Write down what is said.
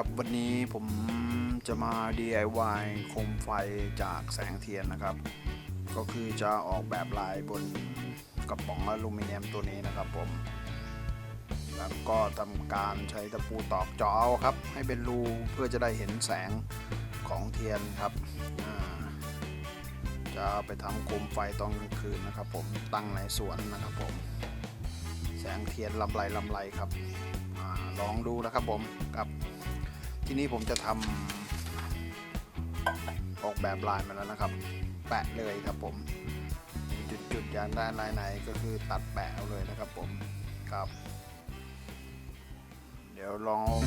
ครับวันนี้ผมจะมา DIY โคมไฟจากแสงเทียนนะครับ ก็คือจะออกแบบลายบนกระป๋องอลูมิเนียมตัวนี้นะครับผมแล้วก็ทำการใช้ตะปูตอกเจาะครับให้เป็นรูเพื่อจะได้เห็นแสงของเทียนครับจะไปทำโคมไฟตอนกลางคืนนะครับผมตั้งในสวนนะครับผมแสงเทียนลำไรครับลองดูนะครับผมครับที่นี้ผมจะทำออกแบบลายมาแล้วนะครับแปะเลยครับผมจุดอยากได้ลายไหนก็คือตัดแปะเอาเลยนะครับผมครับเดี๋ยวลอง